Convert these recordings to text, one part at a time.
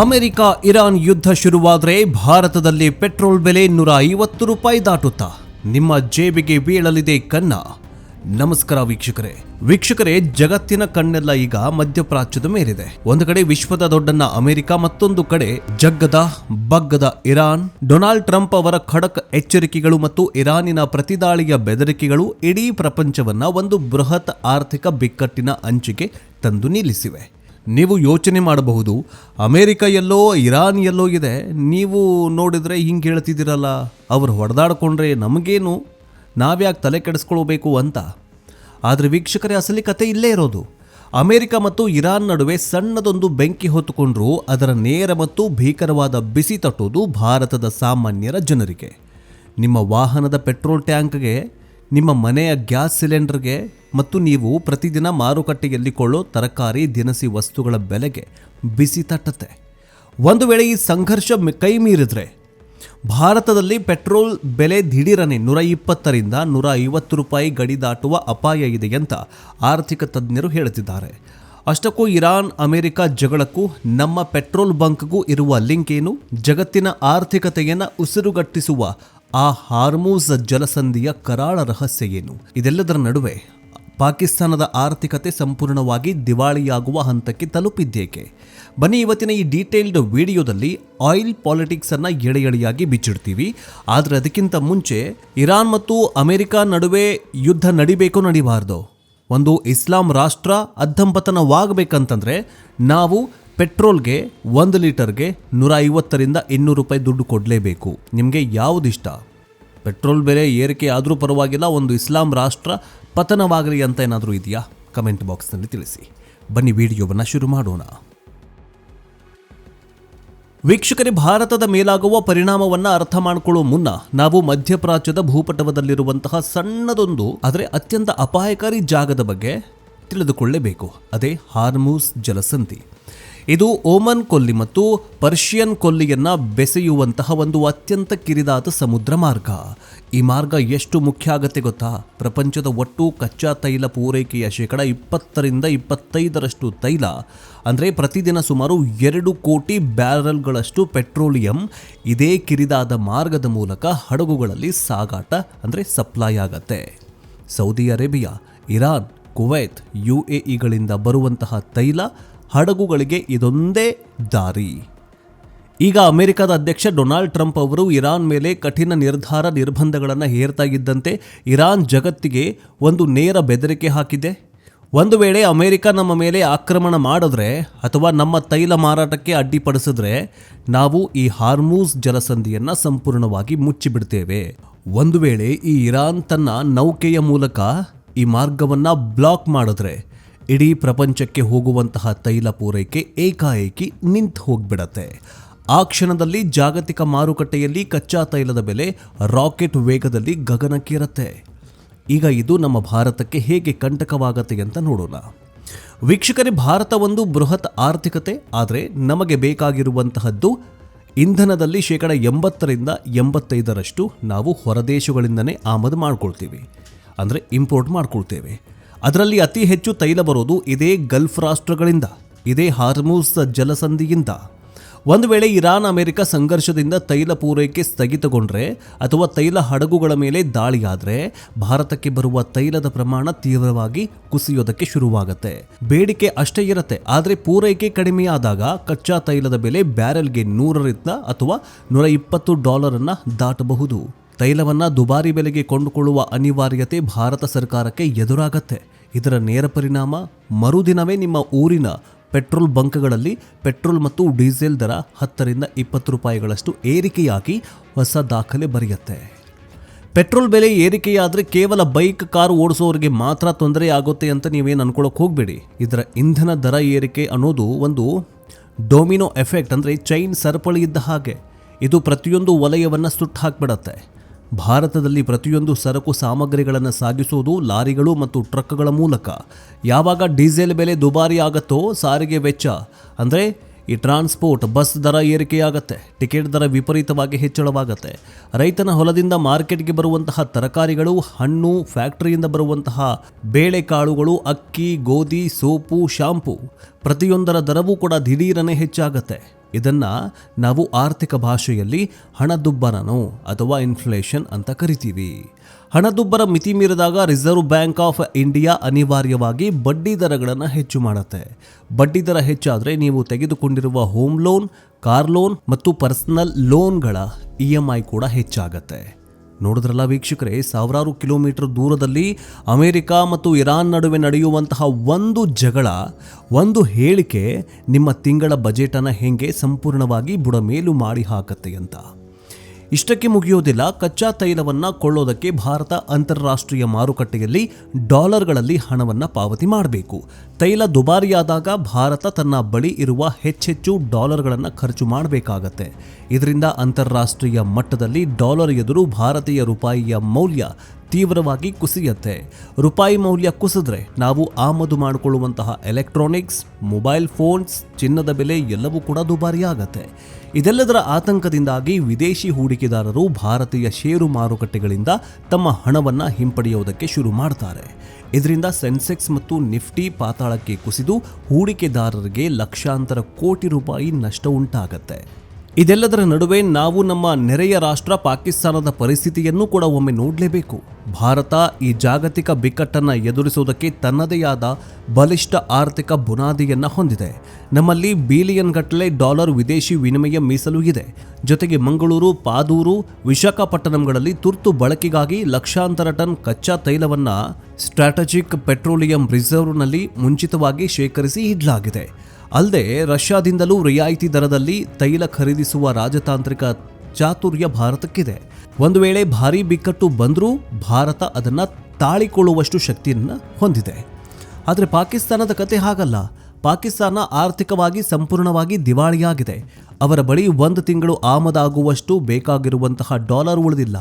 America Iran ಯುದ್ಧ ಶುರುವಾದರೆ ಭಾರತದಲ್ಲಿ petrol ಬೆಲೆ $150 ದಾಟುತ್ತಾ ನಿಮ್ಮ ಜೇಬಿಗೆ ಬೀಳಲಿದೆ ಕನ್ನ. ನಮಸ್ಕಾರ ವೀಕ್ಷಕರೇ, ಜಗತ್ತಿನ ಕಣ್ಣೆಲ್ಲ ಈಗ ಮಧ್ಯಪ್ರಾಚ್ಯದ ಮೇಲಿದೆ. ಒಂದು ಕಡೆ ವಿಶ್ವದ ದೊಡ್ಡನ್ನ ಅಮೆರಿಕ, ಮತ್ತೊಂದು ಕಡೆ ಜಗ್ಗದ ಬಗ್ಗದ ಇರಾನ್. ಡೊನಾಲ್ಡ್ ಟ್ರಂಪ್ ಅವರ ಖಡಕ್ ಎಚ್ಚರಿಕೆಗಳು ಮತ್ತು ಇರಾನಿನ ಪ್ರತಿದಾಳಿಯ ಬೆದರಿಕೆಗಳು ಇಡೀ ಪ್ರಪಂಚವನ್ನ ಒಂದು ಬೃಹತ್ ಆರ್ಥಿಕ ಬಿಕ್ಕಟ್ಟಿನ ಅಂಚಿಗೆ ತಂದು ನಿಲ್ಲಿಸಿವೆ. ನೀವು ಯೋಚನೆ ಮಾಡಬಹುದು, ಅಮೆರಿಕ ಎಲ್ಲೋ ಇರಾನ್ ಎಲ್ಲೋ ಇದೆ, ನೀವು ನೋಡಿದ್ರೆ ಹಿಂಗೆ ಹೇಳ್ತಿದ್ದೀರಲ್ಲ, ಅವರು ಹೊಡೆದಾಡ್ಕೊಂಡ್ರೆ ನಮಗೇನು, ನಾವ್ಯಾಕೆ ತಲೆ ಕೆಡಿಸ್ಕೊಳ್ಬೇಕು ಅಂತ. ಆದರೆ ವೀಕ್ಷಕರೇ, ಅಸಲಿ ಕತೆ ಇಲ್ಲೇ ಇರೋದು. ಅಮೆರಿಕ ಮತ್ತು ಇರಾನ್ ನಡುವೆ ಸಣ್ಣದೊಂದು ಬೆಂಕಿ ಹೊತ್ತುಕೊಂಡ್ರೂ ಅದರ ನೇರ ಮತ್ತು ಭೀಕರವಾದ ಬಿಸಿ ತಟ್ಟೋದು ಭಾರತದ ಸಾಮಾನ್ಯರ ಜನರಿಗೆ. ನಿಮ್ಮ ವಾಹನದ ಪೆಟ್ರೋಲ್ ಟ್ಯಾಂಕ್ಗೆ, ನಿಮ್ಮ ಮನೆಯ ಗ್ಯಾಸ್ ಸಿಲಿಂಡರ್ಗೆ ಮತ್ತು ನೀವು ಪ್ರತಿದಿನ ಮಾರುಕಟ್ಟೆಯಲ್ಲಿ ಕೊಳ್ಳೋ ತರಕಾರಿ ದಿನಸಿ ವಸ್ತುಗಳ ಬೆಲೆಗೆ ಬಿಸಿ ತಟ್ಟುತ್ತೆ. ಒಂದು ವೇಳೆ ಈ ಸಂಘರ್ಷ ಕೈ ಮೀರಿದ್ರೆ ಭಾರತದಲ್ಲಿ ಪೆಟ್ರೋಲ್ ಬೆಲೆ ದಿಢೀರನೆ $120 $150 ಗಡಿ ದಾಟುವ ಅಪಾಯ ಇದೆ ಅಂತ ಆರ್ಥಿಕ ತಜ್ಞರು ಹೇಳುತ್ತಿದ್ದಾರೆ. ಅಷ್ಟಕ್ಕೂ ಇರಾನ್ ಅಮೆರಿಕ ಜಗಳಕ್ಕೂ ನಮ್ಮ ಪೆಟ್ರೋಲ್ ಬಂಕ್ಗೂ ಇರುವ ಲಿಂಕ್ ಏನು? ಜಗತ್ತಿನ ಆರ್ಥಿಕತೆಯನ್ನು ಉಸಿರುಗಟ್ಟಿಸುವ ಆ ಹಾರ್ಮೂಜ್ ಜಲಸಂಧಿಯ ಕರಾಳ ರಹಸ್ಯ ಏನು? ಇದೆಲ್ಲದರ ನಡುವೆ ಪಾಕಿಸ್ತಾನದ ಆರ್ಥಿಕತೆ ಸಂಪೂರ್ಣವಾಗಿ ದಿವಾಳಿಯಾಗುವ ಹಂತಕ್ಕೆ ತಲುಪಿದ್ದೇಕೆ? ಬನ್ನಿ ಇವತ್ತಿನ ಈ ಡೀಟೇಲ್ಡ್ ವಿಡಿಯೋದಲ್ಲಿ ಆಯಿಲ್ ಪಾಲಿಟಿಕ್ಸ್ ಅನ್ನ ಎಳೆಯಾಗಿ ಬಿಚ್ಚಿಡ್ತೀವಿ. ಆದರೆ ಅದಕ್ಕಿಂತ ಮುಂಚೆ ಇರಾನ್ ಮತ್ತು ಅಮೆರಿಕ ನಡುವೆ ಯುದ್ಧ ನಡಿಬೇಕೋ ನಡಿಬಾರ್ದು? ಒಂದು ಇಸ್ಲಾಂ ರಾಷ್ಟ್ರ ಅಧಂಪತನವಾಗಬೇಕಂತಂದ್ರೆ ನಾವು ಪೆಟ್ರೋಲ್ಗೆ 1 ಲೀಟರ್ಗೆ $150 $200 ದುಡ್ಡು ಕೊಡಲೇಬೇಕು. ನಿಮಗೆ ಯಾವುದಿಷ್ಟ? ಪೆಟ್ರೋಲ್ ಬೆಲೆ ಏರಿಕೆ ಆದರೂ ಪರವಾಗಿಲ್ಲ, ಒಂದು ಇಸ್ಲಾಂ ರಾಷ್ಟ್ರ ಪತನವಾಗಲಿ ಅಂತ ಏನಾದರೂ ಇದೆಯಾ? ಕಮೆಂಟ್ ಬಾಕ್ಸ್ನಲ್ಲಿ ತಿಳಿಸಿ. ಬನ್ನಿ ವಿಡಿಯೋವನ್ನು ಶುರು ಮಾಡೋಣ. ವೀಕ್ಷಕರೇ, ಭಾರತದ ಮೇಲಾಗುವ ಪರಿಣಾಮವನ್ನು ಅರ್ಥ ಮಾಡಿಕೊಳ್ಳುವ ಮುನ್ನ ನಾವು ಮಧ್ಯಪ್ರಾಚ್ಯದ ಭೂಪಟವದಲ್ಲಿರುವಂತಹ ಸಣ್ಣದೊಂದು ಆದರೆ ಅತ್ಯಂತ ಅಪಾಯಕಾರಿ ಜಾಗದ ಬಗ್ಗೆ ತಿಳಿದುಕೊಳ್ಳಬೇಕು. ಅದೇ ಹಾರ್ಮೂಜ್ ಜಲಸಂಧಿ. ಇದು ಓಮನ್ ಕೊಲ್ಲಿ ಮತ್ತು ಪರ್ಷಿಯನ್ ಕೊಲ್ಲಿಯನ್ನ ಬೆಸೆಯುವಂತಹ ಒಂದು ಅತ್ಯಂತ ಕಿರಿದಾದ ಸಮುದ್ರ ಮಾರ್ಗ. ಈ ಮಾರ್ಗ ಎಷ್ಟು ಮುಖ್ಯ ಆಗತ್ತೆ ಗೊತ್ತಾ? ಪ್ರಪಂಚದ ಒಟ್ಟು ಕಚ್ಚಾ ತೈಲ ಪೂರೈಕೆಯ 20-25% ತೈಲ, ಅಂದರೆ ಪ್ರತಿದಿನ ಸುಮಾರು 2 ಕೋಟಿ ಬ್ಯಾರಲ್ಗಳಷ್ಟು ಪೆಟ್ರೋಲಿಯಂ ಇದೇ ಕಿರಿದಾದ ಮಾರ್ಗದ ಮೂಲಕ ಹಡಗುಗಳಲ್ಲಿ ಸಾಗಾಟ ಅಂದರೆ ಸಪ್ಲೈ ಆಗತ್ತೆ. ಸೌದಿ ಅರೇಬಿಯಾ, ಇರಾನ್, ಕುವೈತ್, UAEಗಳಿಂದ ಬರುವಂತಹ ತೈಲ ಹಡಗುಗಳಿಗೆ ಇದೊಂದೇ ದಾರಿ. ಈಗ ಅಮೆರಿಕದ ಅಧ್ಯಕ್ಷ ಡೊನಾಲ್ಡ್ ಟ್ರಂಪ್ ಅವರು ಇರಾನ್ ಮೇಲೆ ಕಠಿಣ ನಿರ್ಬಂಧಗಳನ್ನು ಹೇರ್ತಾ ಇದ್ದಂತೆ ಇರಾನ್ ಜಗತ್ತಿಗೆ ಒಂದು ನೇರ ಬೆದರಿಕೆ ಹಾಕಿದೆ. ಒಂದು ವೇಳೆ ಅಮೆರಿಕ ನಮ್ಮ ಮೇಲೆ ಆಕ್ರಮಣ ಮಾಡಿದ್ರೆ ಅಥವಾ ನಮ್ಮ ತೈಲ ಮಾರಾಟಕ್ಕೆ ಅಡ್ಡಿಪಡಿಸಿದ್ರೆ ನಾವು ಈ ಹಾರ್ಮೂಜ್ ಜಲಸಂಧಿಯನ್ನು ಸಂಪೂರ್ಣವಾಗಿ ಮುಚ್ಚಿಬಿಡ್ತೇವೆ. ಒಂದು ವೇಳೆ ಈ ಇರಾನ್ ತನ್ನ ನೌಕೆಯ ಮೂಲಕ ಈ ಮಾರ್ಗವನ್ನು ಬ್ಲಾಕ್ ಮಾಡಿದ್ರೆ ಇಡೀ ಪ್ರಪಂಚಕ್ಕೆ ಹೋಗುವಂತಹ ತೈಲ ಪೂರೈಕೆ ಏಕಾಏಕಿ ನಿಂತು ಹೋಗ್ಬಿಡತ್ತೆ. ಆ ಕ್ಷಣದಲ್ಲಿ ಜಾಗತಿಕ ಮಾರುಕಟ್ಟೆಯಲ್ಲಿ ಕಚ್ಚಾ ತೈಲದ ಬೆಲೆ ರಾಕೆಟ್ ವೇಗದಲ್ಲಿ ಗಗನಕ್ಕೇರತ್ತೆ. ಈಗ ಇದು ನಮ್ಮ ಭಾರತಕ್ಕೆ ಹೇಗೆ ಕಂಟಕವಾಗತ್ತೆ ಅಂತ ನೋಡೋಣ. ವೀಕ್ಷಕರೇ, ಭಾರತ ಒಂದು ಬೃಹತ್ ಆರ್ಥಿಕತೆ, ಆದರೆ ನಮಗೆ ಬೇಕಾಗಿರುವಂತಹದ್ದು ಇಂಧನದಲ್ಲಿ 80-85% ನಾವು ಹೊರದೇಶಗಳಿಂದನೇ ಆಮದು ಮಾಡ್ಕೊಳ್ತೀವಿ, ಅಂದರೆ ಇಂಪೋರ್ಟ್ ಮಾಡ್ಕೊಳ್ತೇವೆ. ಅದರಲ್ಲಿ ಅತಿ ಹೆಚ್ಚು ತೈಲ ಬರೋದು ಇದೇ ಗಲ್ಫ್ ರಾಷ್ಟ್ರಗಳಿಂದ, ಇದೇ ಹಾರ್ಮೂಜ್ ಜಲಸಂಧಿಯಿಂದ. ಒಂದು ವೇಳೆ ಇರಾನ್ ಅಮೆರಿಕ ಸಂಘರ್ಷದಿಂದ ತೈಲ ಪೂರೈಕೆ ಸ್ಥಗಿತಗೊಂಡ್ರೆ ಅಥವಾ ತೈಲ ಹಡಗುಗಳ ಮೇಲೆ ದಾಳಿಯಾದರೆ ಭಾರತಕ್ಕೆ ಬರುವ ತೈಲದ ಪ್ರಮಾಣ ತೀವ್ರವಾಗಿ ಕುಸಿಯೋದಕ್ಕೆ ಶುರುವಾಗುತ್ತೆ. ಬೇಡಿಕೆ ಅಷ್ಟೇ ಇರುತ್ತೆ, ಆದರೆ ಪೂರೈಕೆ ಕಡಿಮೆಯಾದಾಗ ಕಚ್ಚಾ ತೈಲದ ಬೆಲೆ ಬ್ಯಾರೆಲ್ಗೆ $100 ಅಥವಾ $120 ದಾಟಬಹುದು. ತೈಲವನ್ನು ದುಬಾರಿ ಬೆಲೆಗೆ ಕೊಂಡುಕೊಳ್ಳುವ ಅನಿವಾರ್ಯತೆ ಭಾರತ ಸರ್ಕಾರಕ್ಕೆ ಎದುರಾಗತ್ತೆ. ಇದರ ನೇರ ಪರಿಣಾಮ ಮರುದಿನವೇ ನಿಮ್ಮ ಊರಿನ ಪೆಟ್ರೋಲ್ ಬಂಕ್ಗಳಲ್ಲಿ ಪೆಟ್ರೋಲ್ ಮತ್ತು ಡೀಸೆಲ್ ದರ $10-20 ಏರಿಕೆಯಾಗಿ ಹೊಸ ದಾಖಲೆ ಬರೆಯುತ್ತೆ. ಪೆಟ್ರೋಲ್ ಬೆಲೆ ಏರಿಕೆಯಾದರೆ ಕೇವಲ ಬೈಕ್, ಕಾರು ಓಡಿಸೋರಿಗೆ ಮಾತ್ರ ತೊಂದರೆ ಆಗುತ್ತೆ ಅಂತ ನೀವೇನು ಅನ್ಕೊಳ್ಳೋಕೆ ಹೋಗಬೇಡಿ. ಇದರ ಇಂಧನ ದರ ಏರಿಕೆ ಅನ್ನೋದು ಒಂದು ಡೊಮಿನೋ ಎಫೆಕ್ಟ್, ಅಂದರೆ ಚೈನ್ ಸರಪಳಿ ಇದ್ದ ಹಾಗೆ. ಇದು ಪ್ರತಿಯೊಂದು ವಲಯವನ್ನು ಸುಟ್ಟು ಹಾಕಿಬಿಡತ್ತೆ. ಭಾರತದಲ್ಲಿ ಪ್ರತಿಯೊಂದು ಸರಕು ಸಾಮಗ್ರಿಗಳನ್ನು ಸಾಗಿಸೋದು ಲಾರಿಗಳು ಮತ್ತು ಟ್ರಕ್ಗಳ ಮೂಲಕ. ಯಾವಾಗ ಡೀಸೆಲ್ ಬೆಲೆ ದುಬಾರಿ ಆಗುತ್ತೋ ಸಾರಿಗೆ ವೆಚ್ಚ, ಅಂದರೆ ಈ ಟ್ರಾನ್ಸ್ಪೋರ್ಟ್, ಬಸ್ ದರ ಏರಿಕೆಯಾಗತ್ತೆ, ಟಿಕೆಟ್ ದರ ವಿಪರೀತವಾಗಿ ಹೆಚ್ಚಳವಾಗತ್ತೆ. ರೈತನ ಹೊಲದಿಂದ ಮಾರ್ಕೆಟ್ಗೆ ಬರುವಂತಹ ತರಕಾರಿಗಳು, ಹಣ್ಣು, ಫ್ಯಾಕ್ಟರಿಯಿಂದ ಬರುವಂತಹ ಬೇಳೆಕಾಳುಗಳು, ಅಕ್ಕಿ, ಗೋಧಿ, ಸೋಪು, ಶಾಂಪೂ ಪ್ರತಿಯೊಂದರ ದರವೂ ಕೂಡ ದಿಢೀರನೆ ಹೆಚ್ಚಾಗತ್ತೆ. ಇದನ್ನ ನಾವು ಆರ್ಥಿಕ ಭಾಷೆಯಲ್ಲಿ ಹಣದುಬ್ಬರನೋ ಅಥವಾ ಇನ್ಫ್ಲೇಷನ್ ಅಂತ ಕರಿತೀವಿ. ಹಣದುಬ್ಬರ ಮಿತಿ ಮೀರಿದಾಗ ರಿಸರ್ವ್ ಬ್ಯಾಂಕ್ ಆಫ್ ಇಂಡಿಯಾ ಅನಿವಾರ್ಯವಾಗಿ ಬಡ್ಡಿ ದರಗಳನ್ನು ಹೆಚ್ಚು ಮಾಡುತ್ತೆ. ಬಡ್ಡಿ ದರ ಹೆಚ್ಚಾದರೆ ನೀವು ತೆಗೆದುಕೊಂಡಿರುವ ಹೋಮ್ ಲೋನ್, ಕಾರ್ ಲೋನ್ ಮತ್ತು ಪರ್ಸನಲ್ ಲೋನ್ಗಳ EMI ಕೂಡ ಹೆಚ್ಚಾಗತ್ತೆ. ನೋಡಿದ್ರಲ್ಲ ವೀಕ್ಷಕರೇ, ಸಾವಿರಾರು ಕಿಲೋಮೀಟರ್ ದೂರದಲ್ಲಿ ಅಮೆರಿಕ ಮತ್ತು ಇರಾನ್ ನಡುವೆ ನಡೆಯುವಂತಹ ಒಂದು ಜಗಳ, ಒಂದು ಹೇಳಿಕೆ ನಿಮ್ಮ ತಿಂಗಳ ಬಜೆಟನ್ನು ಹೇಗೆ ಸಂಪೂರ್ಣವಾಗಿ ಬುಡಮೇಲು ಮಾಡಿ ಹಾಕತ್ತೆ ಅಂತ. ಇಷ್ಟಕ್ಕೆ ಮುಗಿಯೋದಿಲ್ಲ. ಕಚ್ಚಾ ತೈಲವನ್ನು ಕೊಳ್ಳೋದಕ್ಕೆ ಭಾರತ ಅಂತಾರಾಷ್ಟ್ರೀಯ ಮಾರುಕಟ್ಟೆಯಲ್ಲಿ ಡಾಲರ್ಗಳಲ್ಲಿ ಹಣವನ್ನು ಪಾವತಿ ಮಾಡಬೇಕು. ತೈಲ ದುಬಾರಿಯಾದಾಗ ಭಾರತ ತನ್ನ ಬಳಿ ಇರುವ ಹೆಚ್ಚೆಚ್ಚು ಡಾಲರ್ಗಳನ್ನು ಖರ್ಚು ಮಾಡಬೇಕಾಗತ್ತೆ. ಇದರಿಂದ ಅಂತಾರಾಷ್ಟ್ರೀಯ ಮಟ್ಟದಲ್ಲಿ ಡಾಲರ್ ಎದುರು ಭಾರತೀಯ ರೂಪಾಯಿಯ ಮೌಲ್ಯ ತೀವ್ರವಾಗಿ ಕುಸಿಯುತ್ತೆ. ರೂಪಾಯಿ ಮೌಲ್ಯ ಕುಸಿದ್ರೆ ನಾವು ಆಮದು ಮಾಡಿಕೊಳ್ಳುವಂತಹ ಎಲೆಕ್ಟ್ರಾನಿಕ್ಸ್, ಮೊಬೈಲ್ ಫೋನ್ಸ್, ಚಿನ್ನದ ಬೆಲೆ ಎಲ್ಲವೂ ಕೂಡ ದುಬಾರಿಯಾಗತ್ತೆ. ಇದೆಲ್ಲದರ ಆತಂಕದಿಂದಾಗಿ ವಿದೇಶಿ ಹೂಡಿಕೆದಾರರು ಭಾರತೀಯ ಷೇರು ಮಾರುಕಟ್ಟೆಗಳಿಂದ ತಮ್ಮ ಹಣವನ್ನು ಹಿಂಪಡೆಯುವುದಕ್ಕೆ ಶುರು ಮಾಡ್ತಾರೆ. ಇದರಿಂದ ಸೆನ್ಸೆಕ್ಸ್ ಮತ್ತು ನಿಫ್ಟಿ ಪಾತಾಳಕ್ಕೆ ಕುಸಿದು ಹೂಡಿಕೆದಾರರಿಗೆ ಲಕ್ಷಾಂತರ ಕೋಟಿ ರೂಪಾಯಿ ನಷ್ಟ ಉಂಟಾಗತ್ತೆ. ಇದೆಲ್ಲದರ ನಡುವೆ ನಾವು ನಮ್ಮ ನೆರೆಯ ರಾಷ್ಟ್ರ ಪಾಕಿಸ್ತಾನದ ಪರಿಸ್ಥಿತಿಯನ್ನು ಕೂಡ ಒಮ್ಮೆ ನೋಡಲೇಬೇಕು. ಭಾರತ ಈ ಜಾಗತಿಕ ಬಿಕ್ಕಟ್ಟನ್ನು ಎದುರಿಸುವುದಕ್ಕೆ ತನ್ನದೇ ಆದ ಬಲಿಷ್ಠ ಆರ್ಥಿಕ ಬುನಾದಿಯನ್ನು ಹೊಂದಿದೆ. ನಮ್ಮಲ್ಲಿ ಬಿಲಿಯನ್ ಗಟ್ಟಲೆ ಡಾಲರ್ ವಿದೇಶಿ ವಿನಿಮಯ ಮೀಸಲು ಇದೆ. ಜೊತೆಗೆ ಮಂಗಳೂರು, ಪಾದೂರು, ವಿಶಾಖಪಟ್ಟಣಂಗಳಲ್ಲಿ ತುರ್ತು ಬಳಕೆಗಾಗಿ ಲಕ್ಷಾಂತರ ಟನ್ ಕಚ್ಚಾ ತೈಲವನ್ನು ಸ್ಟ್ರಾಟಜಿಕ್ ಪೆಟ್ರೋಲಿಯಂ ರಿಸರ್ವ್ನಲ್ಲಿ ಮುಂಚಿತವಾಗಿ ಶೇಖರಿಸಿ ಇಡಲಾಗಿದೆ. ಅಲ್ಲದೆ ರಷ್ಯಾದಿಂದಲೂ ರಿಯಾಯಿತಿ ದರದಲ್ಲಿ ತೈಲ ಖರೀದಿಸುವ ರಾಜತಾಂತ್ರಿಕ ಚಾತುರ್ಯ ಭಾರತಕ್ಕಿದೆ. ಒಂದು ವೇಳೆ ಭಾರೀ ಬಿಕ್ಕಟ್ಟು ಬಂದರೂ ಭಾರತ ಅದನ್ನು ತಾಳಿಕೊಳ್ಳುವಷ್ಟು ಶಕ್ತಿಯನ್ನು ಹೊಂದಿದೆ. ಆದರೆ ಪಾಕಿಸ್ತಾನದ ಕತೆ ಹಾಗಲ್ಲ. ಪಾಕಿಸ್ತಾನ ಆರ್ಥಿಕವಾಗಿ ಸಂಪೂರ್ಣವಾಗಿ ದಿವಾಳಿಯಾಗಿದೆ. ಅವರ ಬಳಿ ಒಂದು ತಿಂಗಳು ಆಮದಾಗುವಷ್ಟು ಬೇಕಾಗಿರುವಂತಹ ಡಾಲರ್ ಉಳಿದಿಲ್ಲ.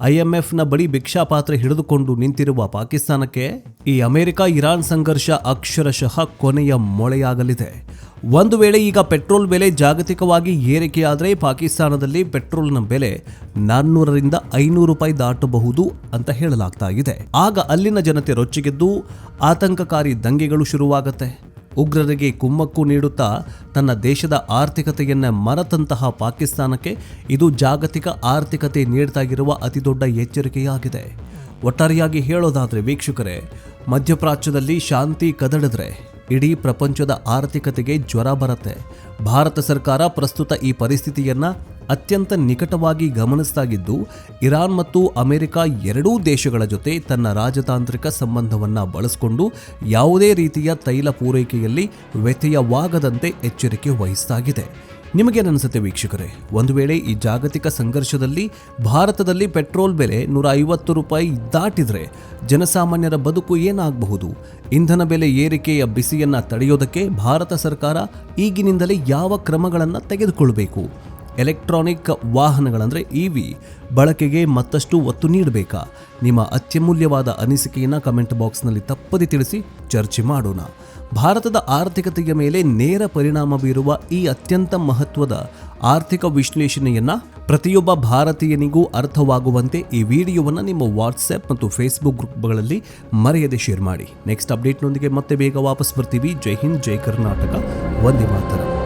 IMFನ ಬಳಿ ಭಿಕ್ಷಾಪಾತ್ರೆ ಹಿಡಿದುಕೊಂಡು ನಿಂತಿರುವ ಪಾಕಿಸ್ತಾನಕ್ಕೆ ಈ ಅಮೆರಿಕ ಇರಾನ್ ಸಂಘರ್ಷ ಅಕ್ಷರಶಃ ಕೊನೆಯ ಮೊಳೆಯಾಗಲಿದೆ. ಒಂದು ವೇಳೆ ಈಗ ಪೆಟ್ರೋಲ್ ಬೆಲೆ ಜಾಗತಿಕವಾಗಿ ಏರಿಕೆಯಾದರೆ ಪಾಕಿಸ್ತಾನದಲ್ಲಿ ಪೆಟ್ರೋಲ್ನ ಬೆಲೆ 400ರಿಂದ 500 ರೂಪಾಯಿ ದಾಟಬಹುದು ಅಂತ ಹೇಳಲಾಗ್ತಾ ಇದೆ. ಆಗ ಅಲ್ಲಿನ ಜನತೆ ರೊಚ್ಚಿಗೆದ್ದು ಆತಂಕಕಾರಿ ದಂಗೆಗಳು ಶುರುವಾಗತ್ತೆ. ಉಗ್ರರಿಗೆ ಕುಮ್ಮಕ್ಕು ನೀಡುತ್ತಾ ತನ್ನ ದೇಶದ ಆರ್ಥಿಕತೆಯನ್ನು ಮರೆತಂತಹ ಪಾಕಿಸ್ತಾನಕ್ಕೆ ಇದು ಜಾಗತಿಕ ಆರ್ಥಿಕತೆ ನೀಡ್ತಾ ಇರುವ ಅತಿದೊಡ್ಡ ಎಚ್ಚರಿಕೆಯಾಗಿದೆ. ಒಟ್ಟಾರೆಯಾಗಿ ಹೇಳೋದಾದರೆ ವೀಕ್ಷಕರೇ, ಮಧ್ಯಪ್ರಾಚ್ಯದಲ್ಲಿ ಶಾಂತಿ ಕದಡಿದ್ರೆ ಇಡೀ ಪ್ರಪಂಚದ ಆರ್ಥಿಕತೆಗೆ ಜ್ವರ ಬರುತ್ತೆ. ಭಾರತ ಸರ್ಕಾರ ಪ್ರಸ್ತುತ ಈ ಪರಿಸ್ಥಿತಿಯನ್ನು ಅತ್ಯಂತ ನಿಕಟವಾಗಿ ಗಮನಿಸ್ತಾಗಿದ್ದು, ಇರಾನ್ ಮತ್ತು ಅಮೆರಿಕ ಎರಡೂ ದೇಶಗಳ ಜೊತೆ ತನ್ನ ರಾಜತಾಂತ್ರಿಕ ಸಂಬಂಧವನ್ನು ಬಳಸಿಕೊಂಡು ಯಾವುದೇ ರೀತಿಯ ತೈಲ ಪೂರೈಕೆಯಲ್ಲಿ ವ್ಯತ್ಯಯವಾಗದಂತೆ ಎಚ್ಚರಿಕೆ ವಹಿಸಲಾಗಿದೆ. ನಿಮಗೇನನ್ಸುತ್ತೆ ವೀಕ್ಷಕರೇ? ಒಂದು ವೇಳೆ ಈ ಜಾಗತಿಕ ಸಂಘರ್ಷದಲ್ಲಿ ಭಾರತದಲ್ಲಿ ಪೆಟ್ರೋಲ್ ಬೆಲೆ 150 ರೂಪಾಯಿ ದಾಟಿದ್ರೆ ಜನಸಾಮಾನ್ಯರ ಬದುಕು ಏನಾಗಬಹುದು? ಇಂಧನ ಬೆಲೆ ಏರಿಕೆಯ ಬಿಸಿಯನ್ನು ತಡೆಯೋದಕ್ಕೆ ಭಾರತ ಸರ್ಕಾರ ಈಗಿನಿಂದಲೇ ಯಾವ ಕ್ರಮಗಳನ್ನು ತೆಗೆದುಕೊಳ್ಳಬೇಕು? ಎಲೆಕ್ಟ್ರಾನಿಕ್ ವಾಹನಗಳಂದರೆ EV ಬಳಕೆಗೆ ಮತ್ತಷ್ಟು ಒತ್ತು ನೀಡಬೇಕಾ? ನಿಮ್ಮ ಅತ್ಯಮೂಲ್ಯವಾದ ಅನಿಸಿಕೆಯನ್ನು ಕಮೆಂಟ್ ಬಾಕ್ಸ್ನಲ್ಲಿ ತಪ್ಪದೆ ತಿಳಿಸಿ, ಚರ್ಚೆ ಮಾಡೋಣ. ಭಾರತದ ಆರ್ಥಿಕತೆಯ ಮೇಲೆ ನೇರ ಪರಿಣಾಮ ಬೀರುವ ಈ ಅತ್ಯಂತ ಮಹತ್ವದ ಆರ್ಥಿಕ ವಿಶ್ಲೇಷಣೆಯನ್ನು ಪ್ರತಿಯೊಬ್ಬ ಭಾರತೀಯನಿಗೂ ಅರ್ಥವಾಗುವಂತೆ ಈ ವಿಡಿಯೋವನ್ನು ನಿಮ್ಮ ವಾಟ್ಸ್ಆ್ಯಪ್ ಮತ್ತು ಫೇಸ್ಬುಕ್ ಗ್ರೂಪ್ಗಳಲ್ಲಿ ಮರೆಯದೆ ಶೇರ್ ಮಾಡಿ. ನೆಕ್ಸ್ಟ್ ಅಪ್ಡೇಟ್ನೊಂದಿಗೆ ಮತ್ತೆ ಬೇಗ ವಾಪಸ್ ಬರ್ತೀವಿ. ಜೈ ಹಿಂದ್, ಜೈ ಕರ್ನಾಟಕ, ವಂದೇ ಮಾತರಂ.